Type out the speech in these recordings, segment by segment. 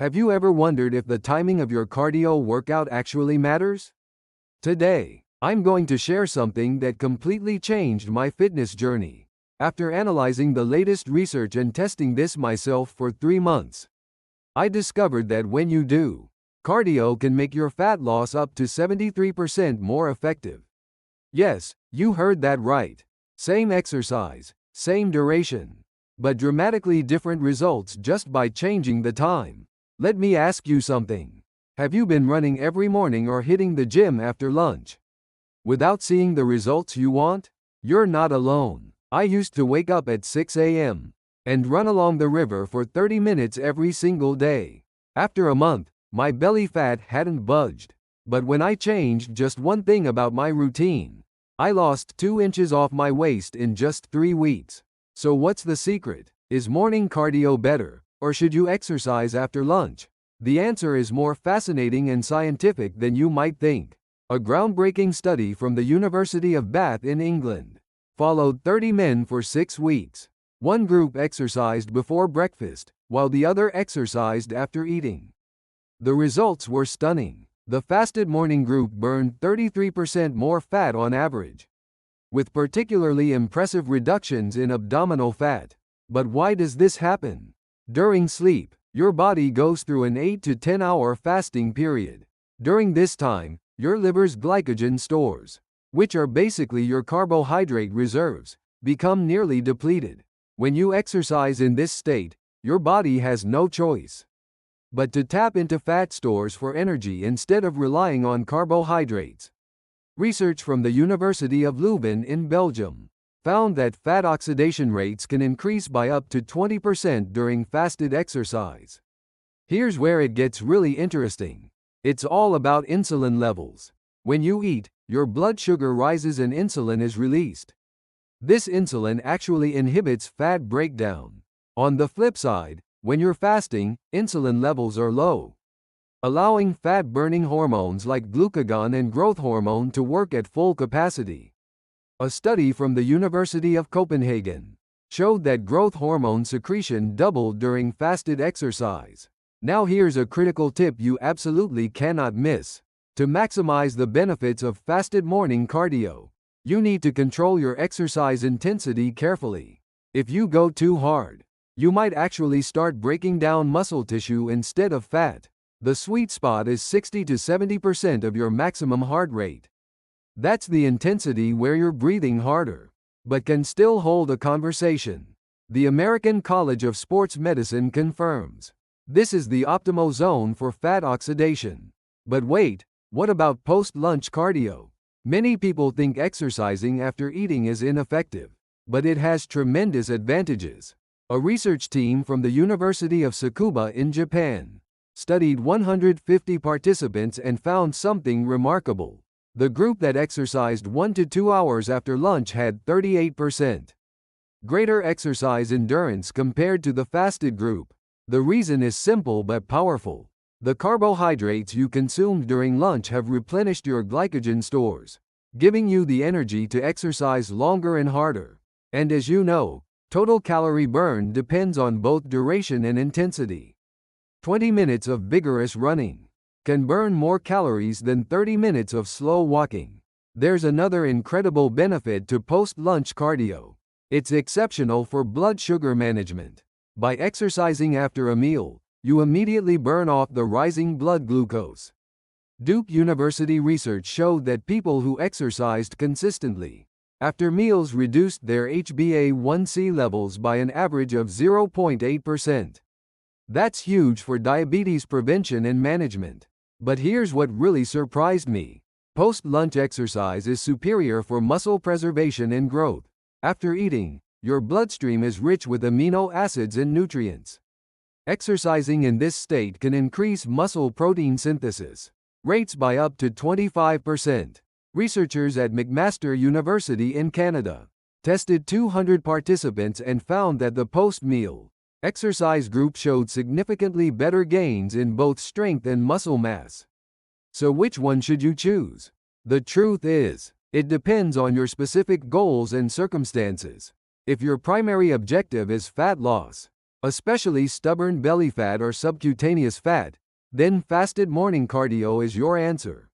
Have you ever wondered if the timing of your cardio workout actually matters? Today, I'm going to share something that completely changed my fitness journey. After analyzing the latest research and testing this myself for 3 months, I discovered that when you do cardio can make your fat loss up to 73% more effective. Yes, you heard that right. Same exercise, same duration, but dramatically different results just by changing the time. Let me ask you something. Have you been running every morning or hitting the gym after lunch without seeing the results you want? You're not alone. I used to wake up at 6 a.m. and run along the river for 30 minutes every single day. After a month, my belly fat hadn't budged. But when I changed just one thing about my routine, I lost 2 inches off my waist in just 3 weeks. So what's the secret? Is morning cardio better, or should you exercise after lunch? The answer is more fascinating and scientific than you might think. A groundbreaking study from the University of Bath in England followed 30 men for 6 weeks. One group exercised before breakfast, while the other exercised after eating. The results were stunning. The fasted morning group burned 33% more fat on average, with particularly impressive reductions in abdominal fat. But why does this happen? During sleep, your body goes through an 8 to 10 hour fasting period. During this time, your liver's glycogen stores, which are basically your carbohydrate reserves, become nearly depleted. When you exercise in this state, your body has no choice but to tap into fat stores for energy instead of relying on carbohydrates. Research from the University of Leuven in Belgium found that fat oxidation rates can increase by up to 20% during fasted exercise. Here's where it gets really interesting. It's all about insulin levels. When you eat, your blood sugar rises and insulin is released. This insulin actually inhibits fat breakdown. On the flip side, when you're fasting, insulin levels are low, allowing fat-burning hormones like glucagon and growth hormone to work at full capacity. A study from the University of Copenhagen showed that growth hormone secretion doubled during fasted exercise. Now here's a critical tip you absolutely cannot miss. To maximize the benefits of fasted morning cardio, you need to control your exercise intensity carefully. If you go too hard, you might actually start breaking down muscle tissue instead of fat. The sweet spot is 60 to 70% of your maximum heart rate. That's the intensity where you're breathing harder, but can still hold a conversation. The American College of Sports Medicine confirms this is the optimal zone for fat oxidation. But wait, what about post-lunch cardio? Many people think exercising after eating is ineffective, but it has tremendous advantages. A research team from the University of Tsukuba in Japan studied 150 participants and found something remarkable. The group that exercised 1 to 2 hours after lunch had 38% greater exercise endurance compared to the fasted group. The reason is simple but powerful. The carbohydrates you consumed during lunch have replenished your glycogen stores, giving you the energy to exercise longer and harder. And as you know, total calorie burn depends on both duration and intensity. 20 minutes of vigorous running can burn more calories than 30 minutes of slow walking. There's another incredible benefit to post-lunch cardio. It's exceptional for blood sugar management. By exercising after a meal, you immediately burn off the rising blood glucose. Duke University research showed that people who exercised consistently after meals reduced their HbA1c levels by an average of 0.8%. That's huge for diabetes prevention and management. But here's what really surprised me. Post-lunch exercise is superior for muscle preservation and growth. After eating, your bloodstream is rich with amino acids and nutrients. Exercising in this state can increase muscle protein synthesis rates by up to 25%. Researchers at McMaster University in Canada tested 200 participants and found that the post-meal exercise group showed significantly better gains in both strength and muscle mass. So which one should you choose? The truth is, it depends on your specific goals and circumstances. If your primary objective is fat loss, especially stubborn belly fat or subcutaneous fat, then fasted morning cardio is your answer.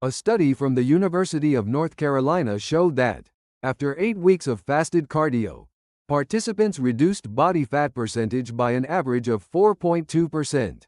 A study from the University of North Carolina showed that, after 8 weeks of fasted cardio, participants reduced body fat percentage by an average of 4.2%.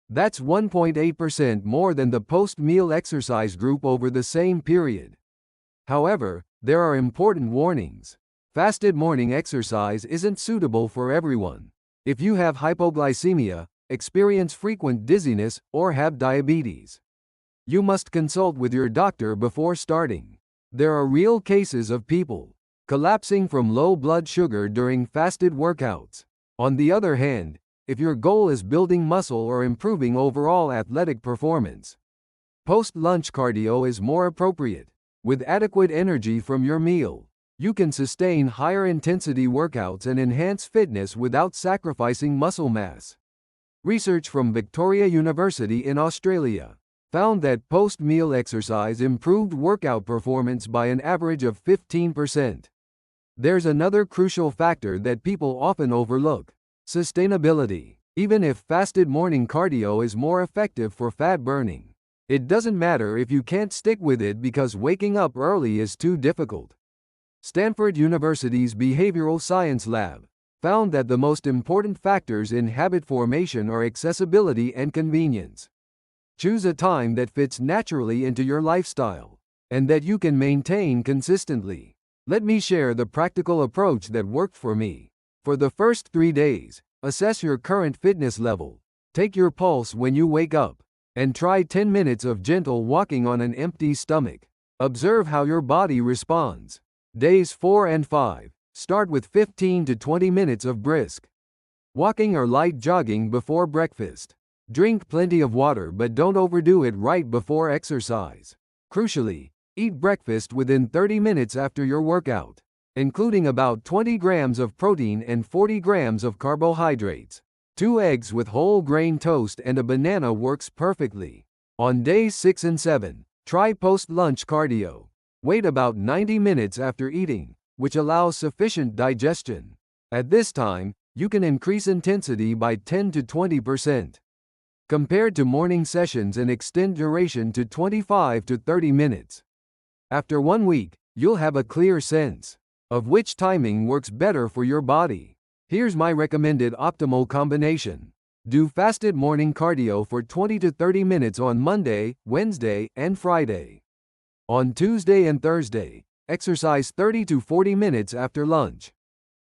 That's 1.8% more than the post-meal exercise group over the same period. However, there are important warnings. Fasted morning exercise isn't suitable for everyone. If you have hypoglycemia, experience frequent dizziness, or have diabetes, you must consult with your doctor before starting. There are real cases of people collapsing from low blood sugar during fasted workouts. On the other hand, if your goal is building muscle or improving overall athletic performance, post-lunch cardio is more appropriate. With adequate energy from your meal, you can sustain higher intensity workouts and enhance fitness without sacrificing muscle mass. Research from Victoria University in Australia found that post-meal exercise improved workout performance by an average of 15%. There's another crucial factor that people often overlook: sustainability. Even if fasted morning cardio is more effective for fat burning, it doesn't matter if you can't stick with it because waking up early is too difficult. Stanford University's Behavioral Science Lab found that the most important factors in habit formation are accessibility and convenience. Choose a time that fits naturally into your lifestyle and that you can maintain consistently. Let me share the practical approach that worked for me. For the first 3 days, assess your current fitness level. Take your pulse when you wake up and try 10 minutes of gentle walking on an empty stomach. Observe how your body responds. Days 4 and 5, start with 15 to 20 minutes of brisk walking or light jogging before breakfast. Drink plenty of water but don't overdo it right before exercise. Crucially, eat breakfast within 30 minutes after your workout, including about 20 grams of protein and 40 grams of carbohydrates. 2 eggs with whole grain toast and a banana works perfectly. On days 6 and 7, try post-lunch cardio. Wait about 90 minutes after eating, which allows sufficient digestion. At this time, you can increase intensity by 10 to 20%, compared to morning sessions, and extend duration to 25 to 30 minutes. After 1 week, you'll have a clear sense of which timing works better for your body. Here's my recommended optimal combination. Do fasted morning cardio for 20 to 30 minutes on Monday, Wednesday, and Friday. On Tuesday and Thursday, exercise 30 to 40 minutes after lunch,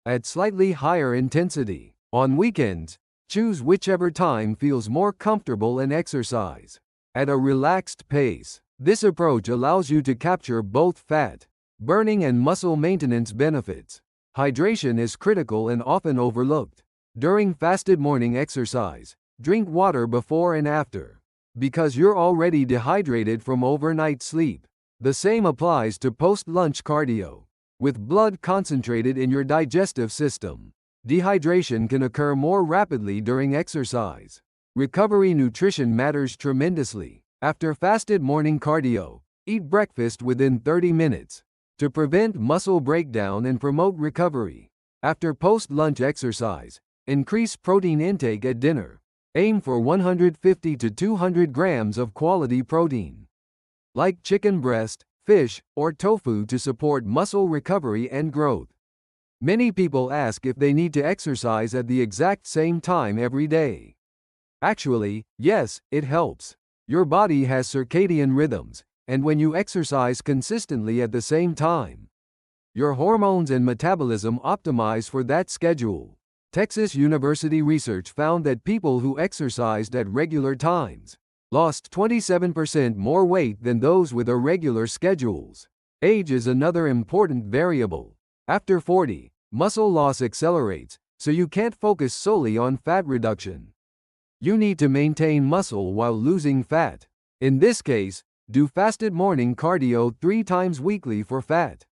at slightly higher intensity. On weekends, choose whichever time feels more comfortable and exercise at a relaxed pace. This approach allows you to capture both fat burning and muscle maintenance benefits. Hydration is critical and often overlooked. During fasted morning exercise, drink water before and after, because you're already dehydrated from overnight sleep. The same applies to post-lunch cardio. With blood concentrated in your digestive system, dehydration can occur more rapidly during exercise. Recovery nutrition matters tremendously. After fasted morning cardio, eat breakfast within 30 minutes to prevent muscle breakdown and promote recovery. After post-lunch exercise, increase protein intake at dinner. Aim for 150 to 200 grams of quality protein, like chicken breast, fish, or tofu, to support muscle recovery and growth. Many people ask if they need to exercise at the exact same time every day. Actually, yes, it helps. Your body has circadian rhythms, and when you exercise consistently at the same time, your hormones and metabolism optimize for that schedule. Texas University research found that people who exercised at regular times lost 27% more weight than those with irregular schedules. Age is another important variable. After 40, muscle loss accelerates, so you can't focus solely on fat reduction. You need to maintain muscle while losing fat. In this case, do fasted morning cardio 3 times weekly for fat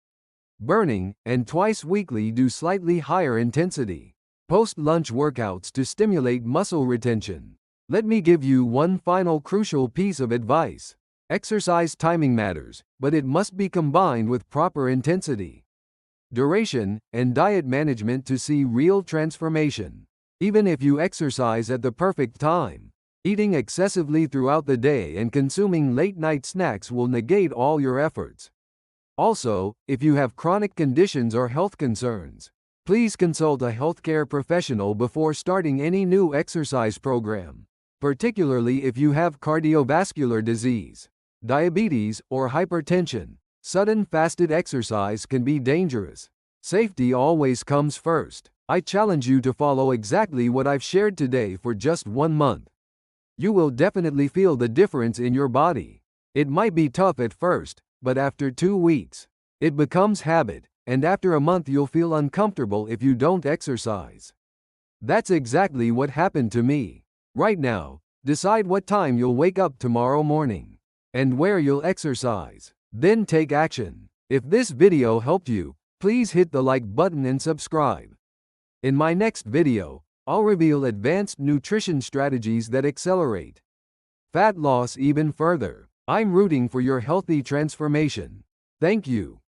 burning, and twice weekly do slightly higher intensity post-lunch workouts to stimulate muscle retention. Let me give you one final crucial piece of advice. Exercise timing matters, but it must be combined with proper intensity, duration, and diet management to see real transformation. Even if you exercise at the perfect time, eating excessively throughout the day and consuming late-night snacks will negate all your efforts. Also, if you have chronic conditions or health concerns, please consult a healthcare professional before starting any new exercise program, particularly if you have cardiovascular disease, diabetes, or hypertension. Sudden fasted exercise can be dangerous. Safety always comes first. I challenge you to follow exactly what I've shared today for just 1 month. You will definitely feel the difference in your body. It might be tough at first, but after 2 weeks, it becomes habit, and after a month you'll feel uncomfortable if you don't exercise. That's exactly what happened to me. Right now, decide what time you'll wake up tomorrow morning, and where you'll exercise. Then take action. If this video helped you, please hit the like button and subscribe. In my next video, I'll reveal advanced nutrition strategies that accelerate fat loss even further. I'm rooting for your healthy transformation. Thank you.